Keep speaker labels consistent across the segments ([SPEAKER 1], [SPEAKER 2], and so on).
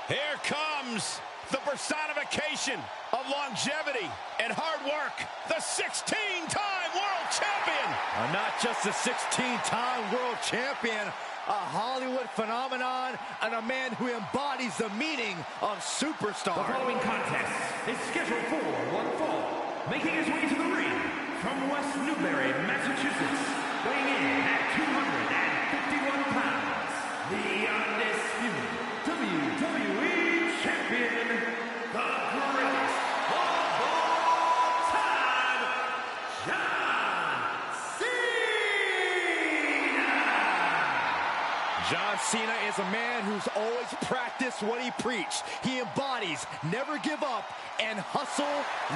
[SPEAKER 1] Here comes the personification of longevity and hard work, the 16-time world champion.
[SPEAKER 2] Not just a 16-time world champion, a Hollywood phenomenon, and a man who embodies the meaning of superstar.
[SPEAKER 3] The following contest is scheduled for one fall. Making his way to the ring from West Newbury, Massachusetts, weighing in at 251 pounds, the undisputed WWE champion, the greatest of all time, John Cena!
[SPEAKER 2] John Cena is a man who's always practiced what he preached. He embodies never give up and hustle,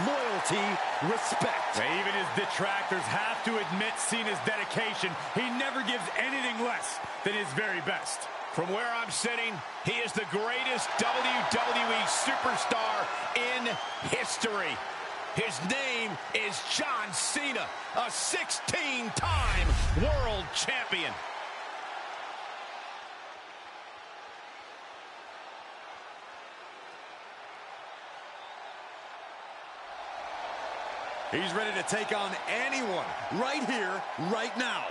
[SPEAKER 2] loyalty, respect.
[SPEAKER 4] Even his detractors have to admit Cena's dedication. He never gives anything less than his very best.
[SPEAKER 1] From where I'm sitting, he is the greatest WWE superstar in history. His name is John Cena, a 16-time world champion.
[SPEAKER 4] He's ready to take on anyone right here, right now.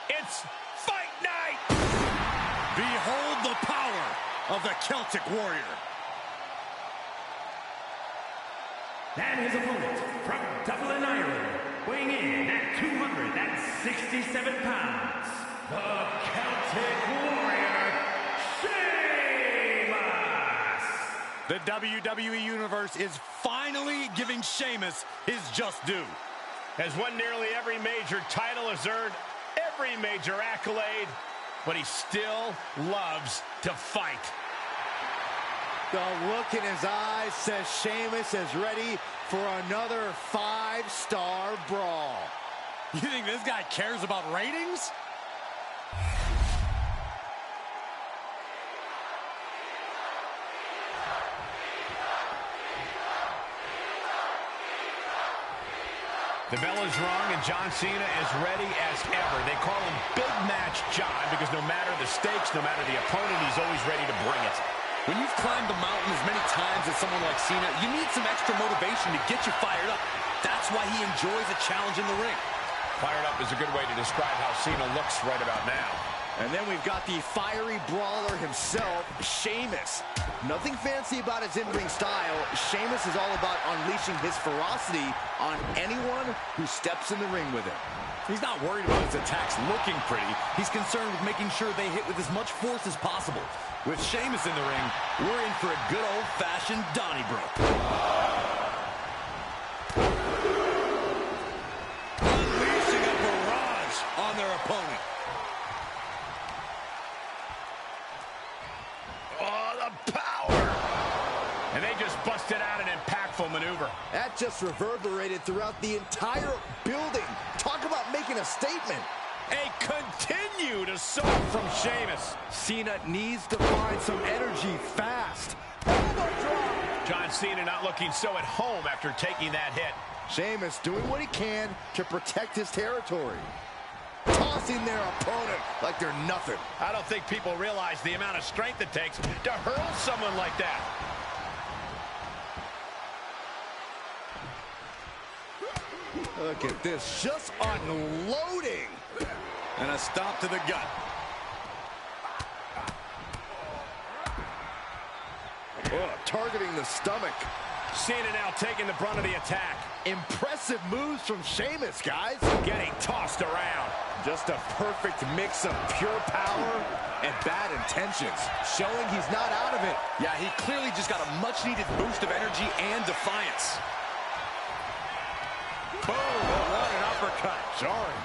[SPEAKER 1] It's fight night!
[SPEAKER 4] Behold the power of the Celtic Warrior.
[SPEAKER 3] And his opponent from Dublin, Ireland, weighing in at 267 pounds, the Celtic Warrior, Sheamus!
[SPEAKER 4] The WWE Universe is finally giving Sheamus his just due.
[SPEAKER 1] Has won nearly every major title, has earned every major accolade, but he still loves to fight.
[SPEAKER 2] The look in his eyes says Sheamus is ready for another 5-star brawl.
[SPEAKER 4] You think this guy cares about ratings?
[SPEAKER 1] The bell is rung, and John Cena is ready as ever. They call him Big Match John because no matter the stakes, no matter the opponent, he's always ready to bring it.
[SPEAKER 4] When you've climbed the mountain as many times as someone like Cena, you need some extra motivation to get you fired up. That's why he enjoys a challenge in the ring.
[SPEAKER 1] Fired up is a good way to describe how Cena looks right about now.
[SPEAKER 2] And then we've got the fiery brawler himself, Sheamus. Nothing fancy about his in-ring style. Sheamus is all about unleashing his ferocity on anyone who steps in the ring with him.
[SPEAKER 4] He's not worried about his attacks looking pretty. He's concerned with making sure they hit with as much force as possible. With Sheamus in the ring, we're in for a good old-fashioned Donnybrook. Unleashing a barrage on their opponent.
[SPEAKER 1] Oh, the power! And they just busted out an impactful maneuver.
[SPEAKER 2] That just reverberated throughout the entire building. Talk about making a statement.
[SPEAKER 1] A continued assault from Sheamus.
[SPEAKER 2] Cena needs to find some energy fast. Elbow drop.
[SPEAKER 1] John Cena not looking so at home after taking that hit.
[SPEAKER 2] Sheamus doing what he can to protect his territory. Tossing their opponent like they're nothing.
[SPEAKER 1] I don't think people realize the amount of strength it takes to hurl someone like that.
[SPEAKER 2] Look at this, just unloading.
[SPEAKER 4] And a stop to the gut.
[SPEAKER 2] Oh, targeting the stomach.
[SPEAKER 1] Cena now taking the brunt of the attack.
[SPEAKER 2] Impressive moves from Sheamus, guys.
[SPEAKER 1] Getting tossed around.
[SPEAKER 2] Just a perfect mix of pure power and bad intentions. Showing he's not out of it.
[SPEAKER 4] Yeah, he clearly just got a much-needed boost of energy and defiance.
[SPEAKER 2] Boom, what an uppercut. Jarring.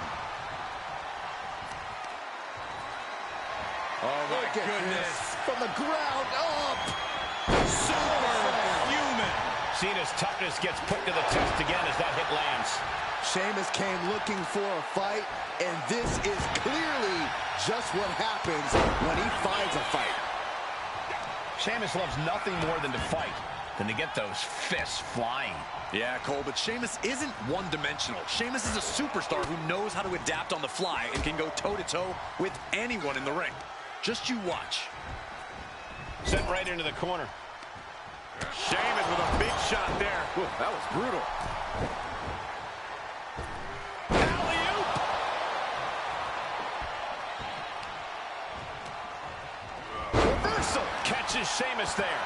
[SPEAKER 4] Oh, my goodness.
[SPEAKER 2] From the ground up.
[SPEAKER 4] Superhuman.
[SPEAKER 1] Cena's toughness gets put to the test again as that hit lands.
[SPEAKER 2] Sheamus came looking for a fight, and this is clearly just what happens when he finds a fight.
[SPEAKER 1] Sheamus loves nothing more than to fight, than to get those fists flying.
[SPEAKER 4] Yeah, Cole, but Sheamus isn't one-dimensional. Sheamus is a superstar who knows how to adapt on the fly and can go toe-to-toe with anyone in the ring. Just you watch.
[SPEAKER 1] Sent right into the corner.
[SPEAKER 4] Sheamus with a big shot there. Ooh, that was brutal.
[SPEAKER 1] Alley-oop! Reversal! Catches Sheamus there.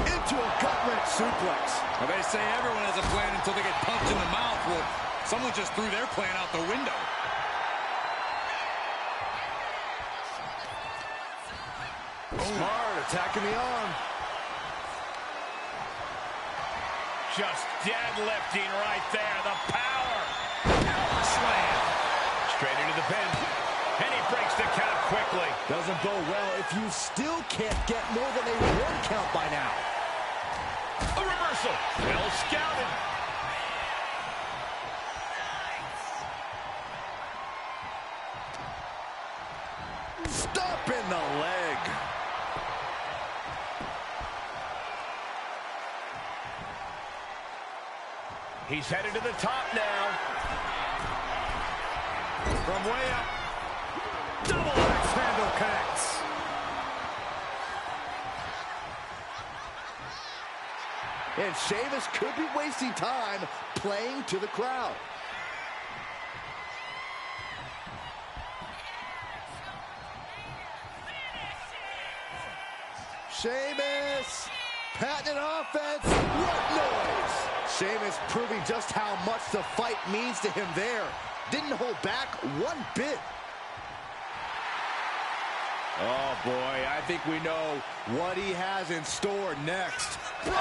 [SPEAKER 2] Into a gut-wrench suplex.
[SPEAKER 4] Well, they say everyone has a plan until they get punched in the mouth. Well, someone just threw their plan out the window.
[SPEAKER 2] Smart, attacking the arm.
[SPEAKER 1] Just deadlifting right there. The power. Slam. Straight into the pin. And he breaks the count quickly.
[SPEAKER 2] Doesn't go well if you still can't get more than a 1 count by now.
[SPEAKER 1] A reversal. Well scouted.
[SPEAKER 2] Stop in the leg.
[SPEAKER 1] He's headed to the top now. From way up. Double axe handle connects.
[SPEAKER 2] And Sheamus could be wasting time playing to the crowd. Sheamus, patented offense, what noise? Sheamus proving just how much the fight means to him there. Didn't hold back one bit. Oh boy, I think we know what he has in store next. Kick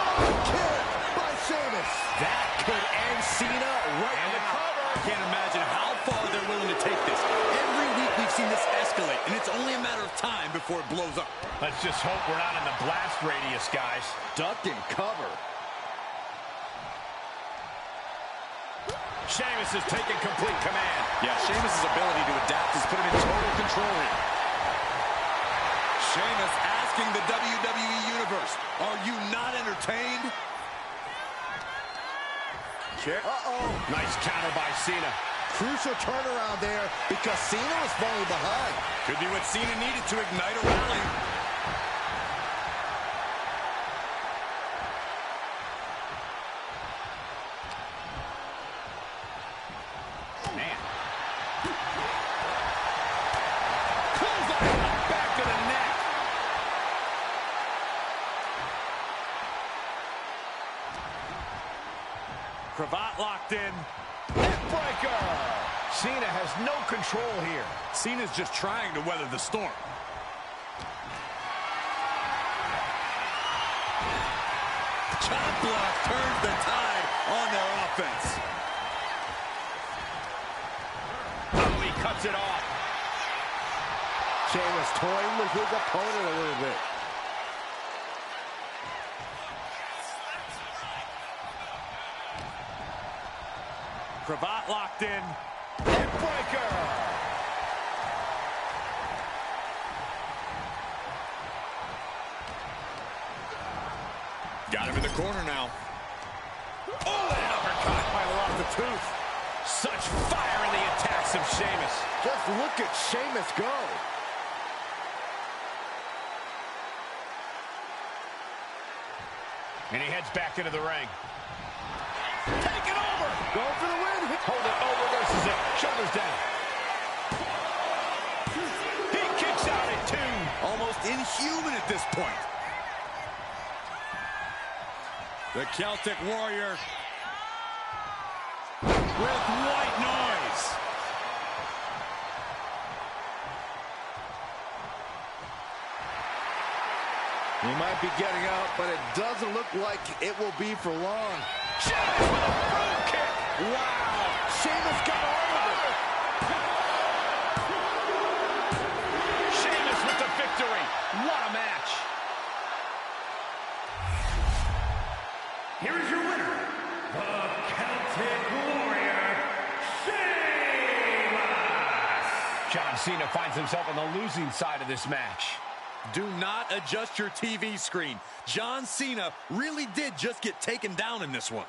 [SPEAKER 2] by Sheamus.
[SPEAKER 1] That could end Cena right
[SPEAKER 4] And the
[SPEAKER 1] now.
[SPEAKER 4] cover. I can't imagine how far they're willing to take this. Every week we've seen this escalate, and it's only a matter of time before it blows up.
[SPEAKER 1] Let's just hope we're not in the blast radius, guys.
[SPEAKER 2] Ducked and cover.
[SPEAKER 1] Sheamus has taken complete command.
[SPEAKER 4] Yeah, Sheamus' ability to adapt has put him in total control here. Sheamus asking the WWE Universe, are you not entertained?
[SPEAKER 1] Kick. Nice counter by Cena.
[SPEAKER 2] Crucial turnaround there because Cena was falling behind.
[SPEAKER 4] Could be what Cena needed to ignite a rally.
[SPEAKER 1] Man. Clothesline back to the neck. Cravat locked in. Neckbreaker. Cena has no control here.
[SPEAKER 4] Cena's just trying to weather the storm. Chop block turns the tide on their offense.
[SPEAKER 1] Oh, he cuts it off.
[SPEAKER 2] Sheamus toying with his opponent a little bit.
[SPEAKER 1] Cravat locked in. Neckbreaker.
[SPEAKER 4] Got him in the corner now.
[SPEAKER 1] Oh, and an uppercut. Might have lost the tooth. Such fire in the attacks of Sheamus.
[SPEAKER 2] Just look at Sheamus go.
[SPEAKER 1] And he heads back into the ring. Take it over.
[SPEAKER 2] Going for the win.
[SPEAKER 1] Hold it. Oh, reverses it. Shoulders down. He kicks out at 2.
[SPEAKER 4] Almost inhuman at this point. The Celtic Warrior with white noise.
[SPEAKER 2] He might be getting up, but it doesn't look like it will be for long.
[SPEAKER 1] Sheamus with a front kick.
[SPEAKER 2] Wow. Sheamus got all of it.
[SPEAKER 1] Sheamus with the victory. What a match.
[SPEAKER 3] Here is your winner, the Celtic Warrior, Sheamus!
[SPEAKER 1] John Cena finds himself on the losing side of this match.
[SPEAKER 4] Do not adjust your TV screen. John Cena really did just get taken down in this one.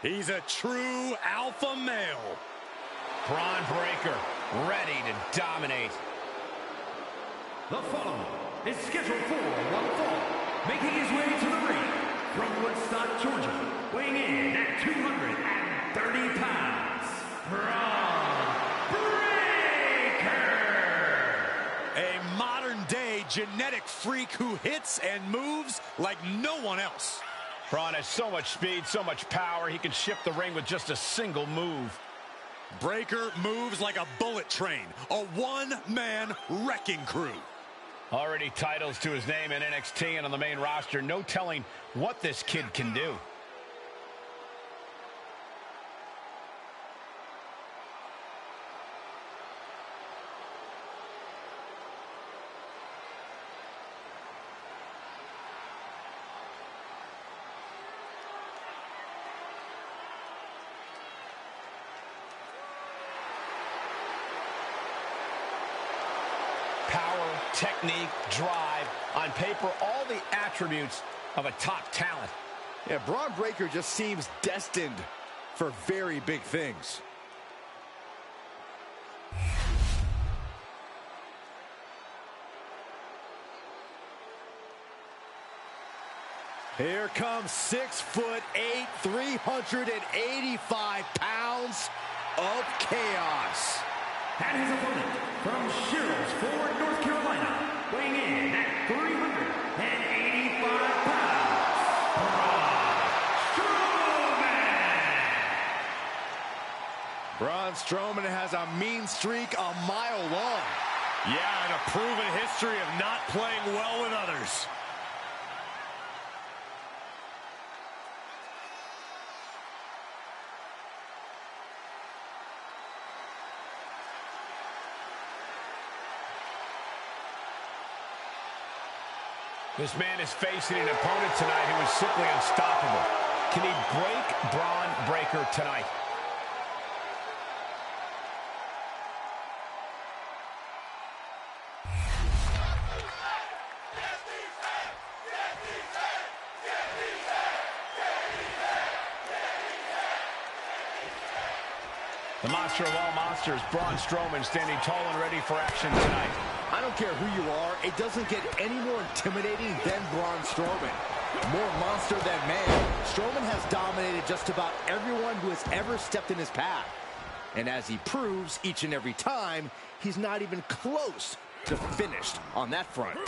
[SPEAKER 4] He's a true alpha male.
[SPEAKER 1] Braun Breaker ready to dominate.
[SPEAKER 3] The following is scheduled for one fall, making his way to the ring from Woodstock, Georgia, weighing in at 230 pounds, Braun Breaker!
[SPEAKER 4] A modern-day genetic freak who hits and moves like no one else.
[SPEAKER 1] Braun has so much speed, so much power, he can shift the ring with just a single move.
[SPEAKER 4] Breaker moves like a bullet train, a one-man wrecking crew.
[SPEAKER 1] Already titles to his name in NXT and on the main roster. No telling what this kid can do. Power, technique, drive, on paper, all the attributes of a top talent.
[SPEAKER 2] Yeah, Braun Breaker just seems destined for very big things. Here comes 6'8", 385 pounds of chaos.
[SPEAKER 3] And his opponent from Sherrills Ford, North Carolina, weighing in at 385 pounds,
[SPEAKER 2] Braun Strowman has a mean streak a mile long.
[SPEAKER 4] Yeah, and a proven history of not playing well with others.
[SPEAKER 1] This man is facing an opponent tonight who is simply unstoppable. Can he break Braun Breaker tonight? The monster of all monsters, Braun Strowman, standing tall and ready for action tonight.
[SPEAKER 2] I don't care who you are, it doesn't get any more intimidating than Braun Strowman. More monster than man, Strowman has dominated just about everyone who has ever stepped in his path. And as he proves each and every time, he's not even close to finished on that front.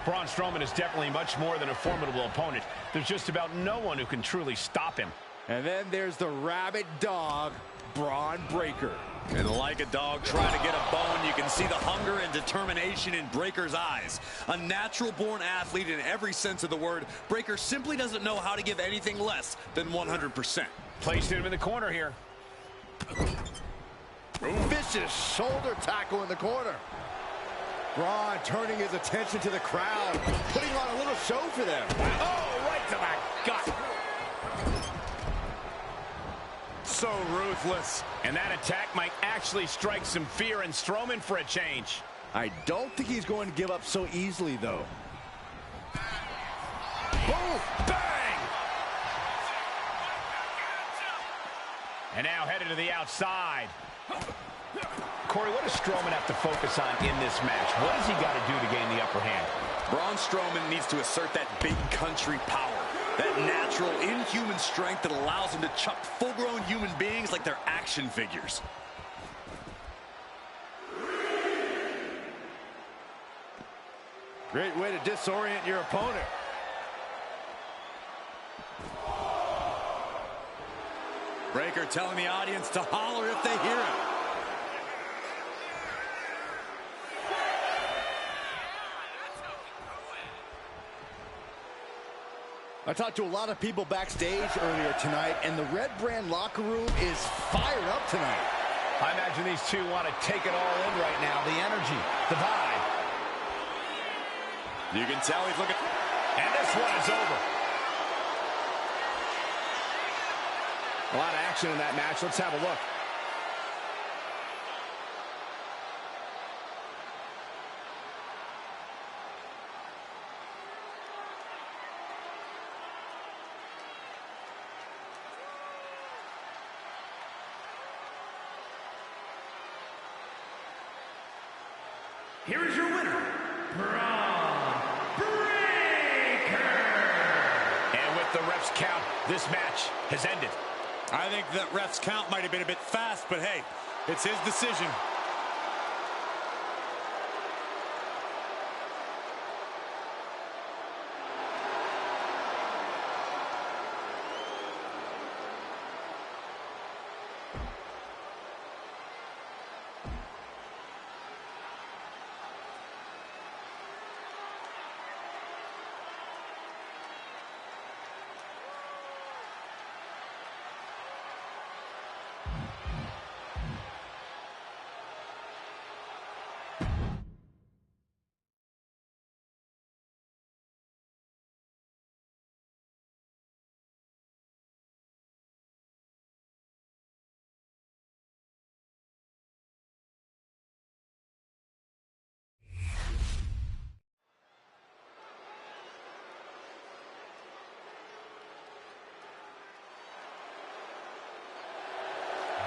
[SPEAKER 1] Braun Strowman is definitely much more than a formidable opponent. There's just about no one who can truly stop him.
[SPEAKER 2] And then there's the rabid dog, Braun Breaker.
[SPEAKER 4] And like a dog trying to get a bone, you can see the hunger and determination in Breaker's eyes. A natural-born athlete in every sense of the word, Breaker simply doesn't know how to give anything less than 100%.
[SPEAKER 1] Placing him in the corner here.
[SPEAKER 2] Vicious shoulder tackle in the corner. Braun turning his attention to the crowd, putting on a little show for them.
[SPEAKER 1] Oh, right to the gut.
[SPEAKER 4] So ruthless.
[SPEAKER 1] And that attack might actually strike some fear in Strowman for a change.
[SPEAKER 2] I don't think he's going to give up so easily, though.
[SPEAKER 1] Boom! Bang! And now headed to the outside. Corey, what does Strowman have to focus on in this match? What has he got to do to gain the upper hand?
[SPEAKER 4] Braun Strowman needs to assert that big country power. That natural, inhuman strength that allows him to chuck full-grown human beings like they're action figures.
[SPEAKER 2] Great way to disorient your opponent.
[SPEAKER 4] Breaker telling the audience to holler if they hear him.
[SPEAKER 2] I talked to a lot of people backstage earlier tonight, and the Red Brand locker room is fired up tonight.
[SPEAKER 1] I imagine these two want to take it all in right now. The energy, the vibe.
[SPEAKER 4] You can tell he's looking.
[SPEAKER 1] And this one is over.
[SPEAKER 2] A lot of action in that match. Let's have a look.
[SPEAKER 3] Here is your winner, Braun Breaker.
[SPEAKER 1] And with the ref's count, this match has ended.
[SPEAKER 4] I think that ref's count might have been a bit fast, but hey, it's his decision.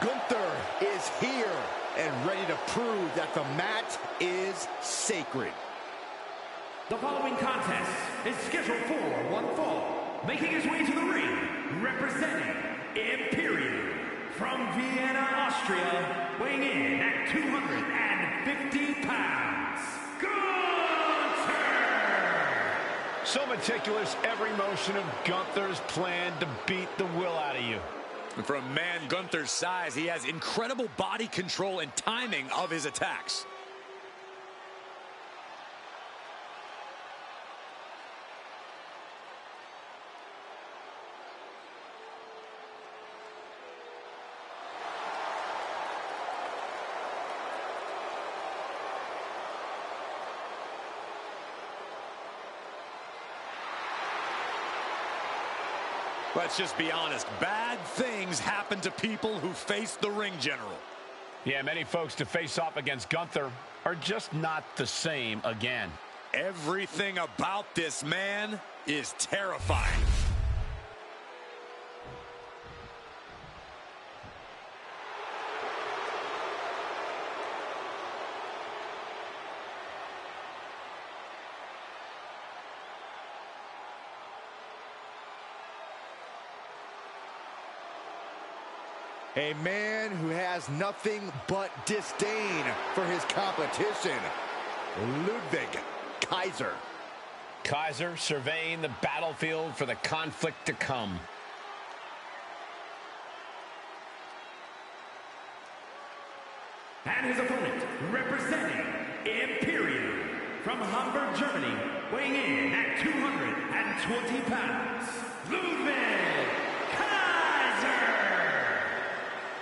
[SPEAKER 2] Gunther is here and ready to prove that the mat is sacred.
[SPEAKER 3] The following contest is scheduled for one fall. Making his way to the ring, representing Imperium from Vienna, Austria, weighing in at 250 pounds, Gunther!
[SPEAKER 1] So meticulous, every motion of Gunther's plan to beat the will out of you.
[SPEAKER 4] And for a man Gunther's size, he has incredible body control and timing of his attacks. Let's just be honest, bad things happen to people who face the ring general.
[SPEAKER 1] Yeah, many folks to face off against Gunther are just not the same again.
[SPEAKER 4] Everything about this man is terrifying.
[SPEAKER 2] A man who has nothing but disdain for his competition, Wwe2k25.
[SPEAKER 1] Kaiser surveying the battlefield for the conflict to come.
[SPEAKER 3] And his opponent, representing Imperium from Hamburg, Germany, weighing in at 220 pounds, Wwe2k25.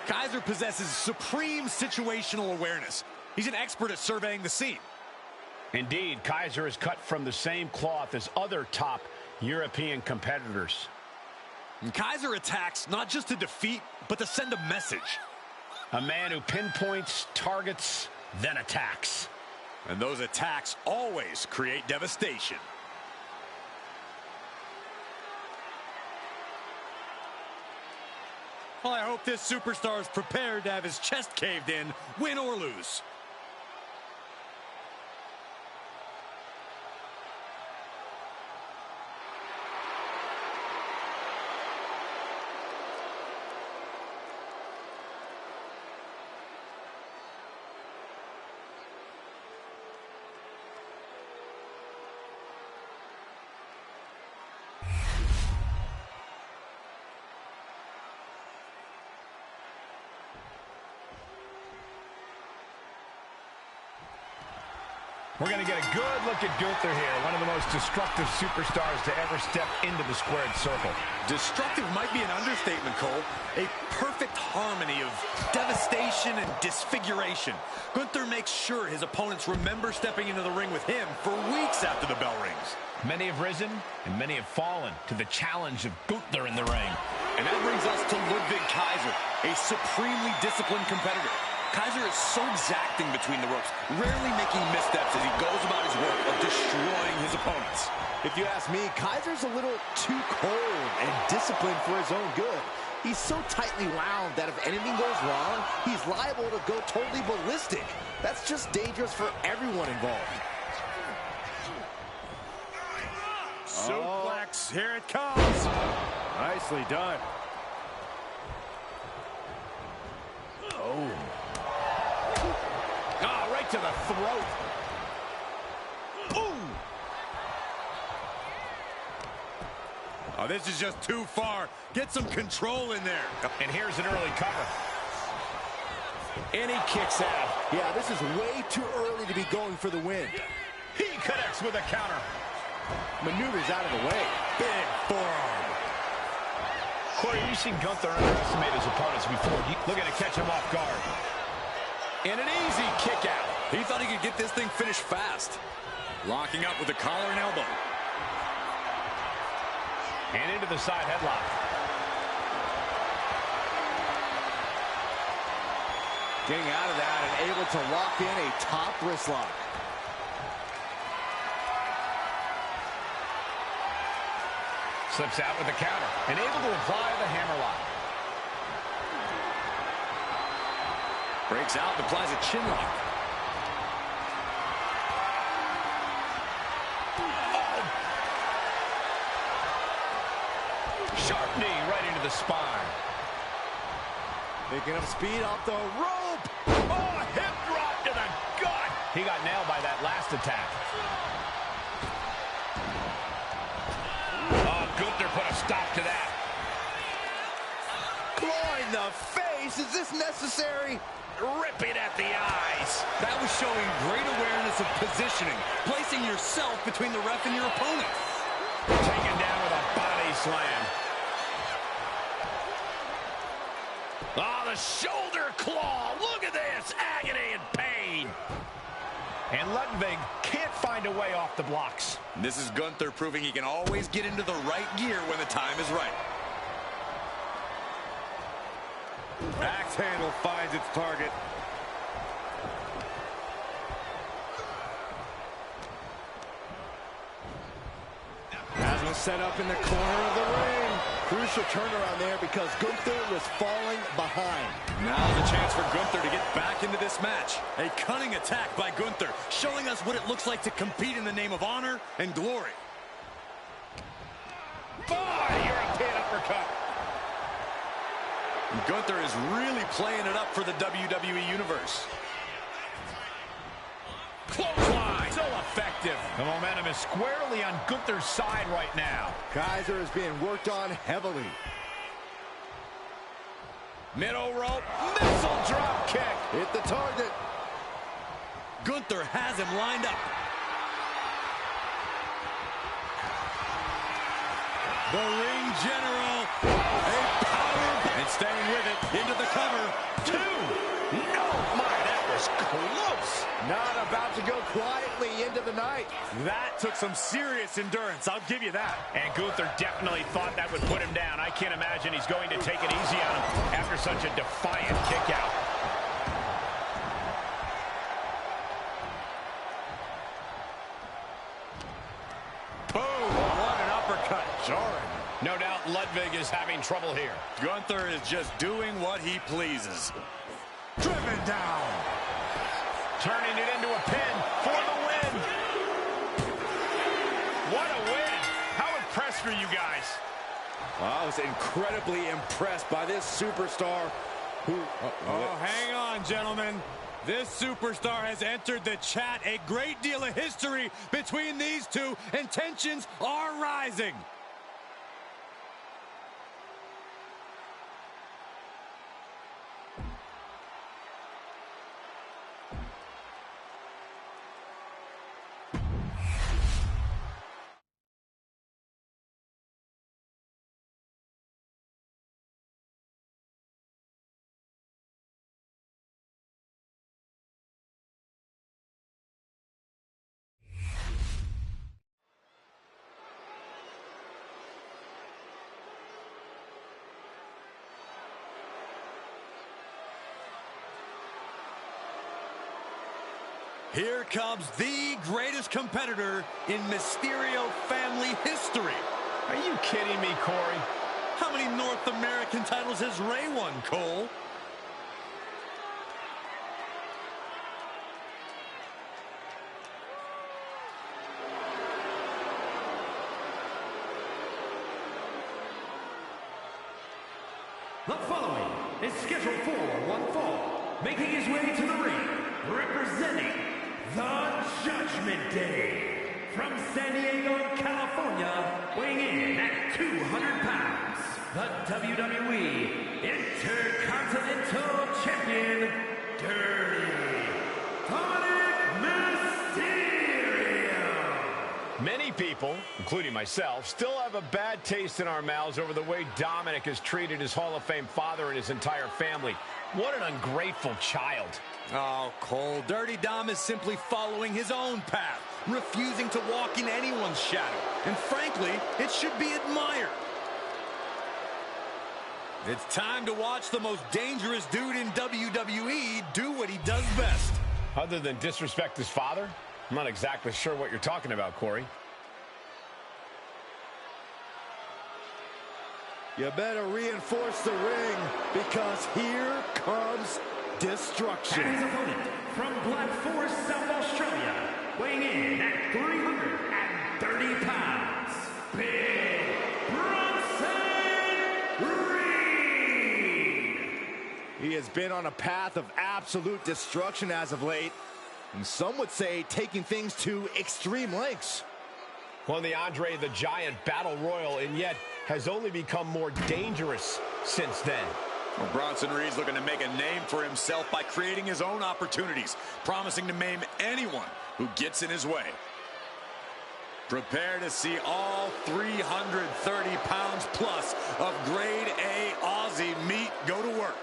[SPEAKER 4] Kaiser possesses supreme situational awareness. He's an expert at surveying the scene.
[SPEAKER 1] Indeed, Kaiser is cut from the same cloth as other top European competitors.
[SPEAKER 4] And Kaiser attacks not just to defeat, but to send a message.
[SPEAKER 1] A man who pinpoints, targets, then attacks.
[SPEAKER 4] And those attacks always create devastation. Well, I hope this superstar is prepared to have his chest caved in, win or lose.
[SPEAKER 1] We're going to get a good look at Gunther here, one of the most destructive superstars to ever step into the squared circle.
[SPEAKER 4] Destructive might be an understatement, Cole. A perfect harmony of devastation and disfiguration. Gunther makes sure his opponents remember stepping into the ring with him for weeks after the bell rings.
[SPEAKER 1] Many have risen, and many have fallen to the challenge of Gunther in the ring.
[SPEAKER 4] And that brings us to Wwe2k25, a supremely disciplined competitor. Kaiser is so exacting between the ropes, rarely making missteps as he goes about his work of destroying his opponents.
[SPEAKER 2] If you ask me, Kaiser's a little too cold and disciplined for his own good. He's so tightly wound that if anything goes wrong, he's liable to go totally ballistic. That's just dangerous for everyone involved.
[SPEAKER 4] Suplex, here it comes.
[SPEAKER 2] Nicely done.
[SPEAKER 1] Oh, right to the throat.
[SPEAKER 4] Ooh. Oh, this is just too far. Get some control in there.
[SPEAKER 1] And here's an early cover. And he kicks out.
[SPEAKER 2] Yeah, this is way too early to be going for the win.
[SPEAKER 1] He connects with a counter.
[SPEAKER 2] Maneuvers out of the way.
[SPEAKER 4] Big forearm.
[SPEAKER 1] Corey, you've seen Gunther underestimate his opponents before. Looking to catch him off guard. And an easy kick out.
[SPEAKER 4] He thought he could get this thing finished fast. Locking up with the collar and elbow.
[SPEAKER 1] And into the side headlock.
[SPEAKER 2] Getting out of that and able to lock in a top wrist lock.
[SPEAKER 1] Slips out with the counter. And able to apply the hammerlock.
[SPEAKER 4] Breaks out and applies a chin lock.
[SPEAKER 1] Oh. Sharp knee right into the spine.
[SPEAKER 2] Picking up speed off the rope.
[SPEAKER 1] Oh, hip drop to the gut. He got nailed by that last attack. Oh, Gunther put a stop to that.
[SPEAKER 2] Claw in the face. Is this necessary?
[SPEAKER 1] Ripping at the eyes.
[SPEAKER 4] That was showing great awareness of positioning, placing yourself between the ref and your opponent.
[SPEAKER 1] Taken down with a body slam. Oh, the shoulder claw. Look at this. Agony and pain. And Wwe2k can't find a way off the blocks.
[SPEAKER 4] This is Gunther proving he can always get into the right gear when the time is right.
[SPEAKER 2] Axe handle finds its target. Has one set up in the corner of the ring. Crucial turnaround there because Gunther was falling behind.
[SPEAKER 4] Now's a chance for Gunther to get back into this match. A cunning attack by Gunther, showing us what it looks like to compete in the name of honor and glory.
[SPEAKER 1] Oh, European uppercut.
[SPEAKER 4] Gunther is really playing it up for the WWE Universe.
[SPEAKER 1] Clothesline. So effective. The momentum is squarely on Gunther's side right now.
[SPEAKER 2] Kaiser is being worked on heavily.
[SPEAKER 1] Middle rope. Missile drop kick.
[SPEAKER 2] Hit the target.
[SPEAKER 4] Gunther has him lined up. The ring general. A power. And staying with it. Into the cover. 2.
[SPEAKER 1] Oh, my, that was close.
[SPEAKER 2] Not about to go quietly into the night.
[SPEAKER 4] That took some serious endurance. I'll give you that.
[SPEAKER 1] And Gunther definitely thought that would put him down. I can't imagine he's going to take it easy on him after such a defiant kick out. Boom! What an uppercut. Jarring. No doubt Ludwig is having trouble here.
[SPEAKER 4] Gunther is just doing what he pleases.
[SPEAKER 1] Driven down. Turning it into a pin for the win. What a win. How impressed were you guys?
[SPEAKER 2] I was incredibly impressed by this superstar who...
[SPEAKER 4] hang on, gentlemen. This superstar has entered the chat. A great deal of history between these two, and tensions are rising. Here comes the greatest competitor in Mysterio family history.
[SPEAKER 1] Are you kidding me, Corey?
[SPEAKER 4] How many North American titles has Ray won, Cole?
[SPEAKER 3] The following is scheduled for one fall, making his way to the ring, representing the Judgment Day. From San Diego, California, weighing in at 200 pounds, the WWE Intercontinental Champion, Dirty Mysterio.
[SPEAKER 1] Many people, including myself, still have a bad taste in our mouths over the way Dominic has treated his Hall of Fame father and his entire family. What an ungrateful child.
[SPEAKER 4] Oh, Cole, Dirty Dom is simply following his own path, refusing to walk in anyone's shadow. And frankly, it should be admired. It's time to watch the most dangerous dude in WWE do what he does best.
[SPEAKER 1] Other than disrespect his father? I'm not exactly sure what you're talking about, Corey.
[SPEAKER 2] You better reinforce the ring, because here comes destruction.
[SPEAKER 3] And his opponent from Black Forest, South Australia, weighing in at 330 pounds, Big Bronson Reed.
[SPEAKER 2] He has been on a path of absolute destruction as of late, and some would say taking things to extreme lengths.
[SPEAKER 1] Won the Andre the Giant Battle Royal, and yet has only become more dangerous since then.
[SPEAKER 4] Well, Bronson Reed's looking to make a name for himself by creating his own opportunities, promising to maim anyone who gets in his way. Prepare to see all 330 pounds plus of grade A Aussie meat go to work.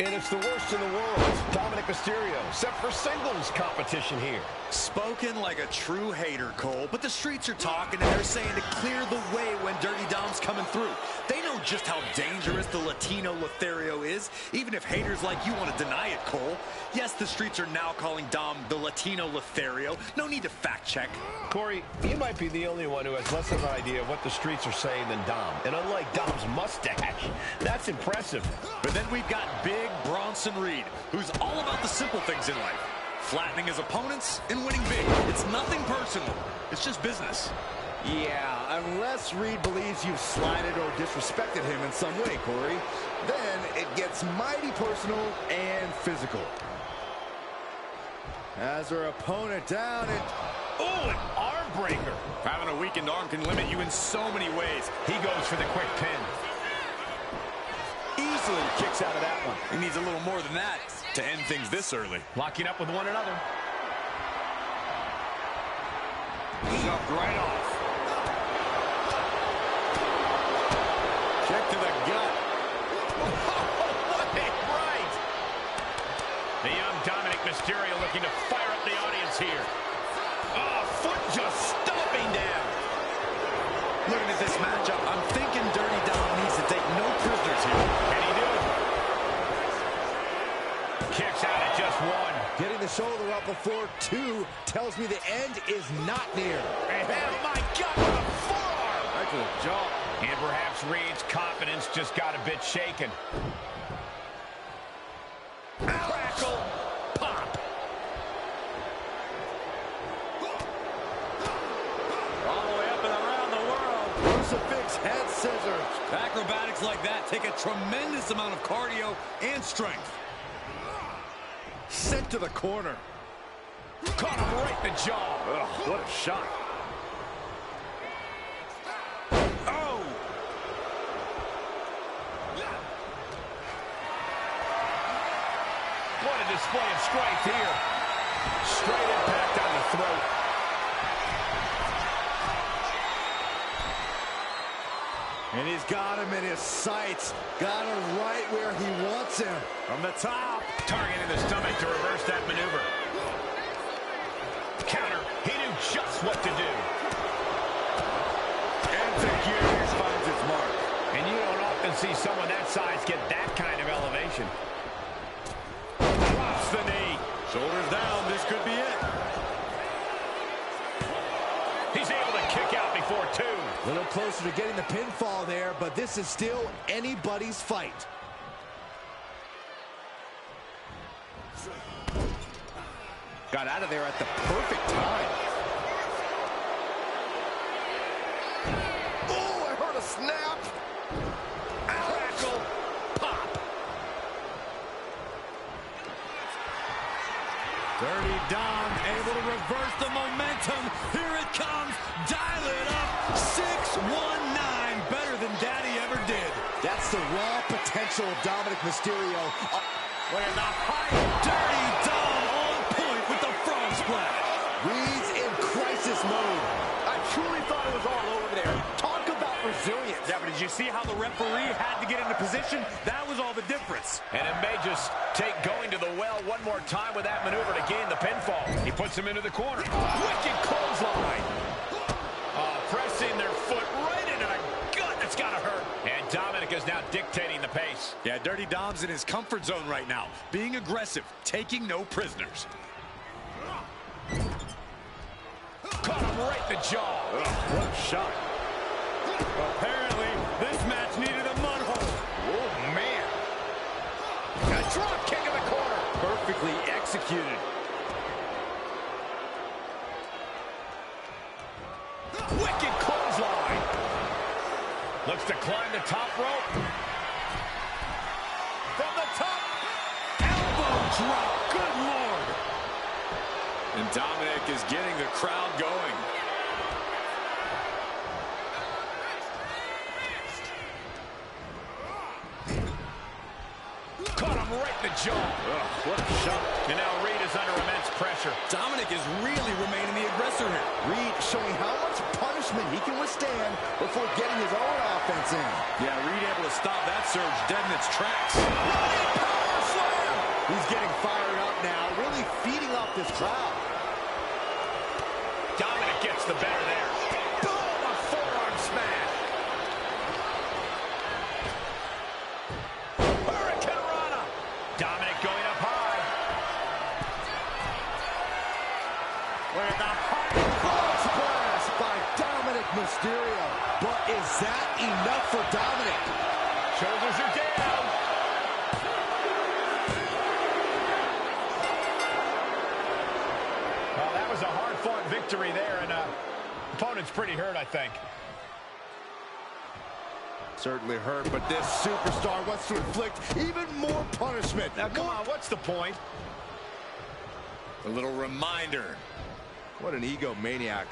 [SPEAKER 1] And it's the worst in the world. Dominic Mysterio, set for singles competition here.
[SPEAKER 4] Spoken like a true hater, Cole, but the streets are talking and they're saying to clear the way when Dirty Dom's coming through. They know just how dangerous the Latino Lothario is, even if haters like you want to deny it, Cole. Yes, the streets are now calling Dom the Latino Lothario. No need to fact check.
[SPEAKER 1] Corey, you might be the only one who has less of an idea of what the streets are saying than Dom. And unlike Dom's mustache, that's impressive.
[SPEAKER 4] But then we've got Big Bronson Reed, who's all about the simple things in life. Flattening his opponents and winning big. It's nothing personal. It's just business.
[SPEAKER 2] Yeah, unless Reed believes you've slighted or disrespected him in some way, Corey. Then it gets mighty personal and physical. As our opponent down and...
[SPEAKER 1] Oh, an arm breaker.
[SPEAKER 4] Having a weakened arm can limit you in so many ways.
[SPEAKER 1] He goes for the quick pin.
[SPEAKER 2] Easily kicks out of that one.
[SPEAKER 4] He needs a little more than that to end things this early.
[SPEAKER 1] Locking up with one another. Shoved right off.
[SPEAKER 4] Kick to the gut.
[SPEAKER 1] What a right! The young Dominic Mysterio looking to fire up the audience here. Oh, foot just stomping down.
[SPEAKER 4] Looking at this matchup, I'm thinking Dirty Dom needs to take no prisoners here.
[SPEAKER 1] Can he do it? Kicks out at just one.
[SPEAKER 2] Getting the shoulder up before two tells me the end is not near.
[SPEAKER 1] Oh, my God, what a forearm!
[SPEAKER 2] Right to the jaw.
[SPEAKER 1] And perhaps Reed's confidence just got a bit shaken. Crackle, pop.
[SPEAKER 4] All the way up and around the world.
[SPEAKER 2] Crucifix head scissors.
[SPEAKER 4] Acrobatics like that take a tremendous amount of cardio and strength.
[SPEAKER 2] Sent to the corner.
[SPEAKER 1] Caught him right in the jaw.
[SPEAKER 2] Ugh, what a shot.
[SPEAKER 1] Oh! What a display of strength here. Straight impact on the throat.
[SPEAKER 2] And he's got him in his sights. Got him right where he wants him. From the top.
[SPEAKER 1] Targeting the stomach to reverse that maneuver. Counter. He knew just what to do.
[SPEAKER 2] And figures finds its mark.
[SPEAKER 1] And you don't often see someone that size get that kind of elevation. Drops the knee.
[SPEAKER 4] Shoulders down, this could be it.
[SPEAKER 1] He's able to kick out before two.
[SPEAKER 2] A little closer to getting the pinfall there, but this is still anybody's fight. Got out of there at the perfect time. Oh, I heard a snap.
[SPEAKER 1] Crackle, pop.
[SPEAKER 4] Dirty Dom able to reverse the momentum. Here it comes. Dial it up. 619. Better than Daddy ever did.
[SPEAKER 2] That's the raw potential of Dominic Mysterio.
[SPEAKER 4] Look at the height. Dirty Dom on point with the frog splash.
[SPEAKER 2] Reed's in crisis mode.
[SPEAKER 1] I truly thought it was all over there. Talk about resilience.
[SPEAKER 4] Yeah, but did you see how the referee had to get into position? That was all the difference.
[SPEAKER 1] And it may just take going to the well one more time with that maneuver to gain the pinfall. He puts him into the corner. Wicked clothesline. Pressing their foot right into the gut. That's got to hurt. And Dominic is now dictating the pace.
[SPEAKER 4] Yeah, Dirty Dom's in his comfort zone right now. Being aggressive, taking no prisoners.
[SPEAKER 1] Caught him right in the jaw.
[SPEAKER 2] What a shot.
[SPEAKER 4] Apparently, this match needed a mud hole.
[SPEAKER 1] Oh, man. A drop kick in the corner.
[SPEAKER 2] Perfectly executed.
[SPEAKER 1] Wicked clothesline. Looks to climb the top rope. From the top. Elbow drop. Good Lord.
[SPEAKER 4] And Dominic is getting the crowd going.
[SPEAKER 1] Caught him right in the jaw.
[SPEAKER 2] What a shot.
[SPEAKER 1] And now Reed is under immense pressure.
[SPEAKER 4] Dominic is really remaining the aggressor here.
[SPEAKER 2] Reed showing how much punishment he can withstand before getting his own offense in.
[SPEAKER 4] Yeah, Reed able to stop that surge dead in its tracks.
[SPEAKER 2] Running power slam. He's getting fired up now, really feeding off this crowd.
[SPEAKER 1] Dominic gets the better there. Boom! A forearm smash.
[SPEAKER 2] Is that enough for Dominic?
[SPEAKER 1] Shoulders are down. Well, that was a hard-fought victory there, and opponent's pretty hurt, I think.
[SPEAKER 2] Certainly hurt, but this superstar wants to inflict even more punishment.
[SPEAKER 1] Now, come on, what's the point?
[SPEAKER 4] A little reminder.
[SPEAKER 2] What an egomaniac.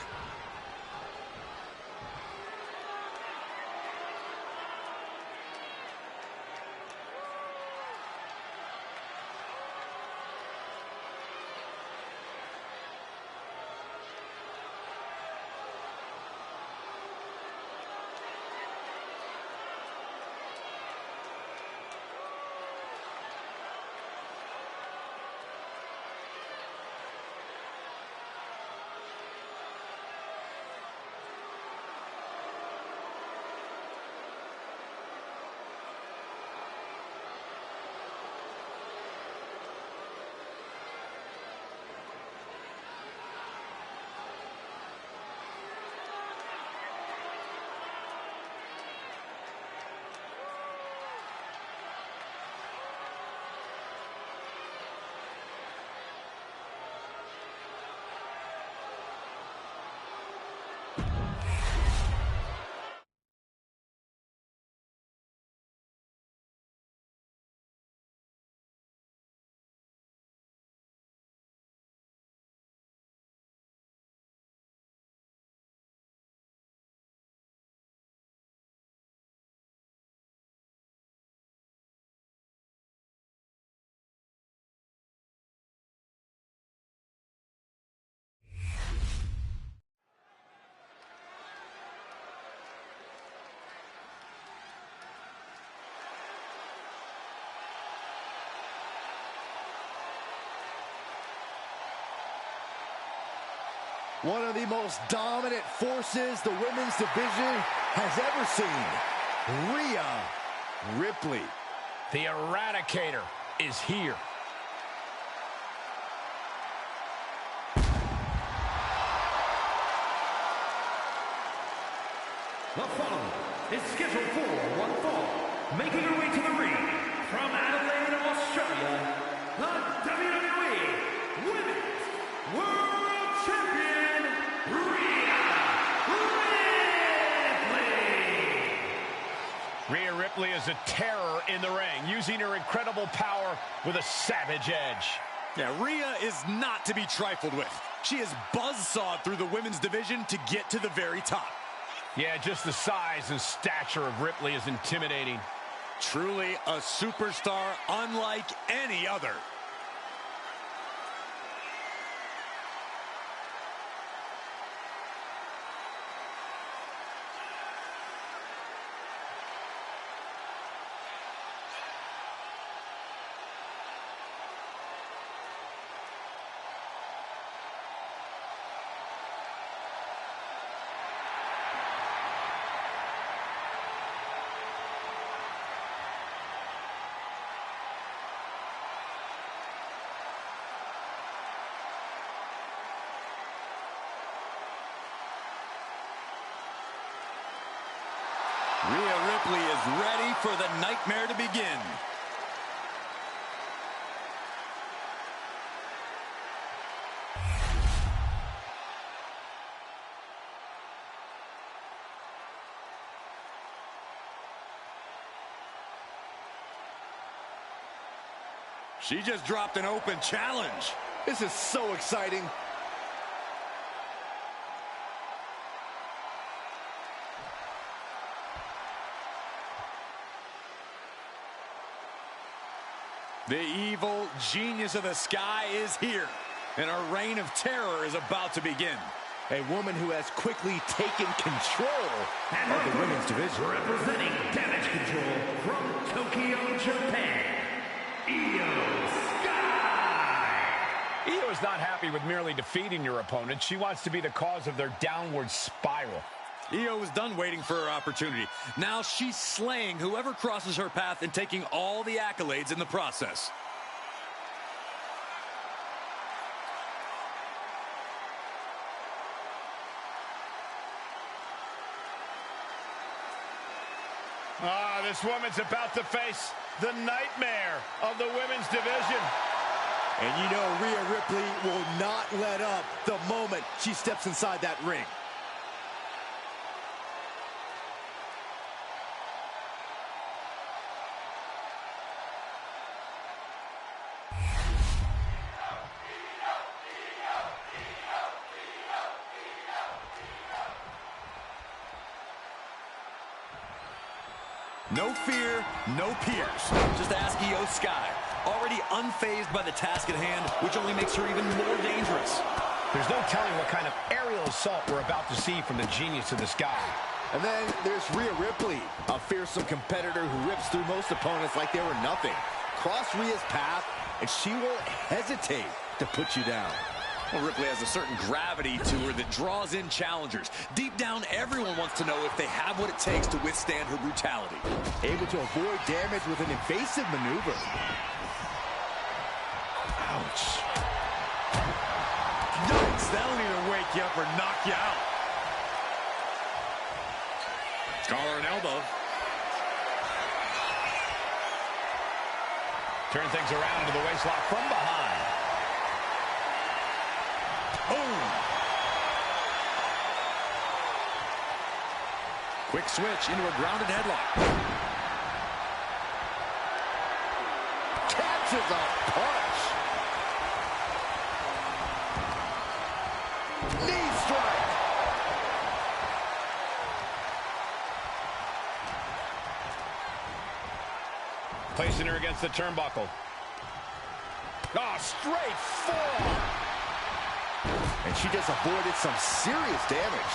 [SPEAKER 2] One of the most dominant forces the women's division has ever seen. Rhea Ripley.
[SPEAKER 1] The Eradicator is here.
[SPEAKER 3] The following is scheduled for one fall. Making her way to the ring from Adelaide, Australia, the WWE Women's World Champion, Rhea Ripley.
[SPEAKER 1] Rhea Ripley is a terror in the ring, using her incredible power with a savage edge.
[SPEAKER 4] Yeah, Rhea is not to be trifled with. She is buzzsawed through the women's division to get to the very top.
[SPEAKER 1] Yeah, just the size and stature of Ripley is intimidating.
[SPEAKER 4] Truly a superstar unlike any other. Rhea Ripley is ready for the nightmare to begin. She just dropped an open challenge.
[SPEAKER 2] This is so exciting.
[SPEAKER 4] The evil genius of the sky is here, and her reign of terror is about to begin.
[SPEAKER 2] A woman who has quickly taken control of the women's division.
[SPEAKER 3] Representing Damage Control from Tokyo, Japan, Io Sky.
[SPEAKER 1] Io is not happy with merely defeating your opponent. She wants to be the cause of their downward spiral.
[SPEAKER 4] Io is done waiting for her opportunity. Now she's slaying whoever crosses her path and taking all the accolades in the process.
[SPEAKER 1] This woman's about to face the nightmare of the women's division.
[SPEAKER 2] And you know Rhea Ripley will not let up the moment she steps inside that ring.
[SPEAKER 4] No fear, no peers. Just ask Io Sky. Already unfazed by the task at hand, which only makes her even more dangerous.
[SPEAKER 1] There's no telling what kind of aerial assault we're about to see from the genius of the sky.
[SPEAKER 2] And then there's Rhea Ripley, a fearsome competitor who rips through most opponents like they were nothing. Cross Rhea's path, and she won't hesitate to put you down.
[SPEAKER 4] Well, Ripley has a certain gravity to her that draws in challengers. Deep down, everyone wants to know if they have what it takes to withstand her brutality.
[SPEAKER 2] Able to avoid damage with an evasive maneuver.
[SPEAKER 4] Ouch. Yikes, that'll either wake you up or knock you out. Collar and elbow.
[SPEAKER 1] Turn things around into the waistlock from behind.
[SPEAKER 4] Boom. Quick switch into a grounded headlock.
[SPEAKER 2] Catches a punch. Knee strike.
[SPEAKER 1] Placing her against the turnbuckle. Oh, straight forearm.
[SPEAKER 2] And she just avoided some serious damage.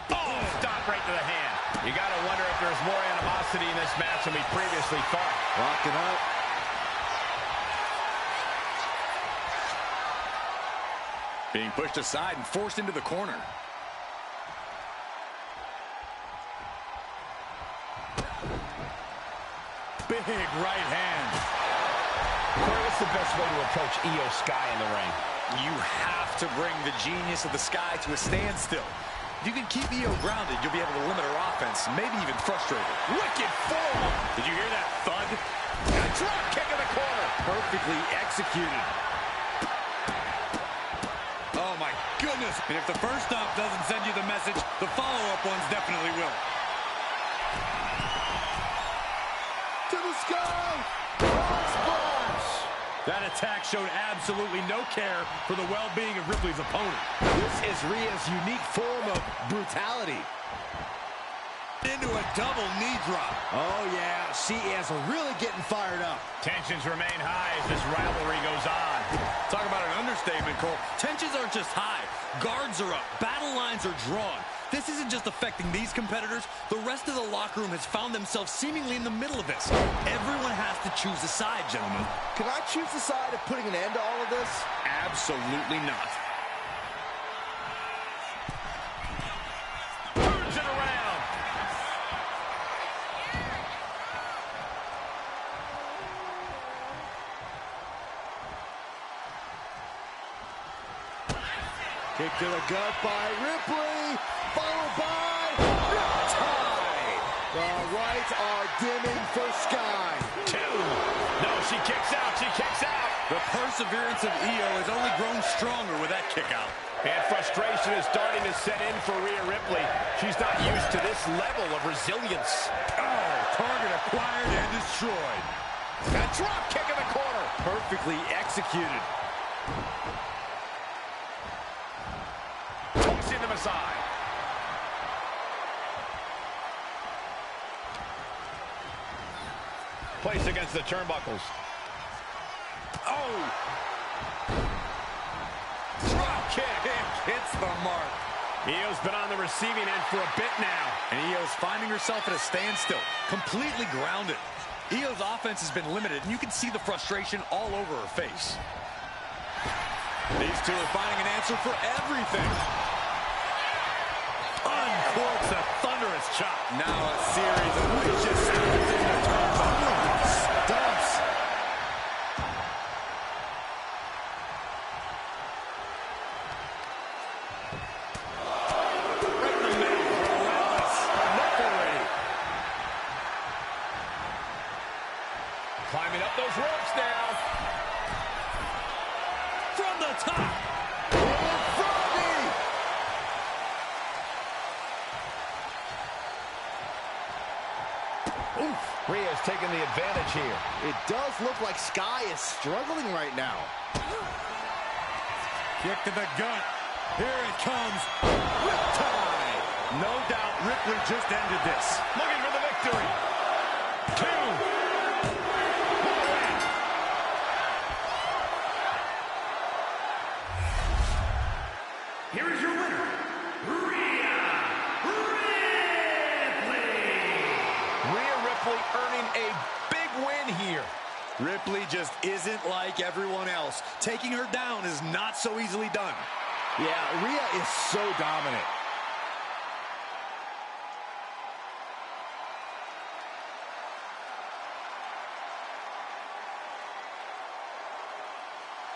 [SPEAKER 1] Oh, stop right to the hand. You got to wonder if there's more animosity in this match than we previously thought.
[SPEAKER 2] Locking up.
[SPEAKER 4] Being pushed aside and forced into the corner. Big right hand.
[SPEAKER 1] Corey, what's the best way to approach Io Sky in the ring?
[SPEAKER 4] You have to bring the genius of the Sky to a standstill. If you can keep Io grounded, you'll be able to limit her offense, maybe even frustrate her.
[SPEAKER 1] Wicked forearm.
[SPEAKER 4] Did you hear that thud?
[SPEAKER 1] A drop kick in the corner.
[SPEAKER 2] Perfectly executed.
[SPEAKER 4] Oh, my goodness. And if the first stop doesn't send you the message, the follow-up ones definitely will.
[SPEAKER 2] To the sky. Splash.
[SPEAKER 4] That attack showed absolutely no care for the well-being of Ripley's opponent.
[SPEAKER 2] This is Rhea's unique form of brutality.
[SPEAKER 4] Into a double knee drop.
[SPEAKER 2] Oh, yeah. She is really getting fired up.
[SPEAKER 1] Tensions remain high as this rivalry goes on.
[SPEAKER 4] Talk about an understatement, Cole. Tensions aren't just high. Guards are up. Battle lines are drawn. This isn't just affecting these competitors. The rest of the locker room has found themselves seemingly in the middle of this. Everyone has to choose a side, gentlemen.
[SPEAKER 2] Can I choose the side of putting an end to all of this?
[SPEAKER 4] Absolutely not.
[SPEAKER 1] Turns it around.
[SPEAKER 2] Kick to the gut by Ripley, followed by Nite. The lights are dimming for Sky.
[SPEAKER 1] Two. No, she kicks out. She kicks out.
[SPEAKER 4] The perseverance of Io has only grown stronger with that kick out.
[SPEAKER 1] And frustration is starting to set in for Rhea Ripley. She's not used to this level of resilience.
[SPEAKER 4] Oh, target acquired and destroyed.
[SPEAKER 1] A drop kick in the corner.
[SPEAKER 2] Perfectly executed.
[SPEAKER 1] Tossing them aside. Placed against the turnbuckles.
[SPEAKER 4] Oh! Drop kick. Hits the mark.
[SPEAKER 1] Io's been on the receiving end for a bit now.
[SPEAKER 4] And Io's finding herself at a standstill, completely grounded. Io's offense has been limited, and you can see the frustration all over her face. These two are finding an answer for everything. Uncorks a thunderous chop. Now a series of vicious stabs in the turnbuckle. Stumps.
[SPEAKER 2] Oof.
[SPEAKER 1] Rhea's taking the advantage here.
[SPEAKER 2] It does look like Sky is struggling right now.
[SPEAKER 4] Kick to the gut. Here it comes. Riptide. No doubt Ripley just ended this.
[SPEAKER 1] Looking for the victory. 2.
[SPEAKER 3] Here is your winner, Rhea
[SPEAKER 1] Ripley earning a big win here.
[SPEAKER 4] Ripley just isn't like everyone else. Taking her down is not so easily done.
[SPEAKER 2] Yeah, Rhea is so dominant.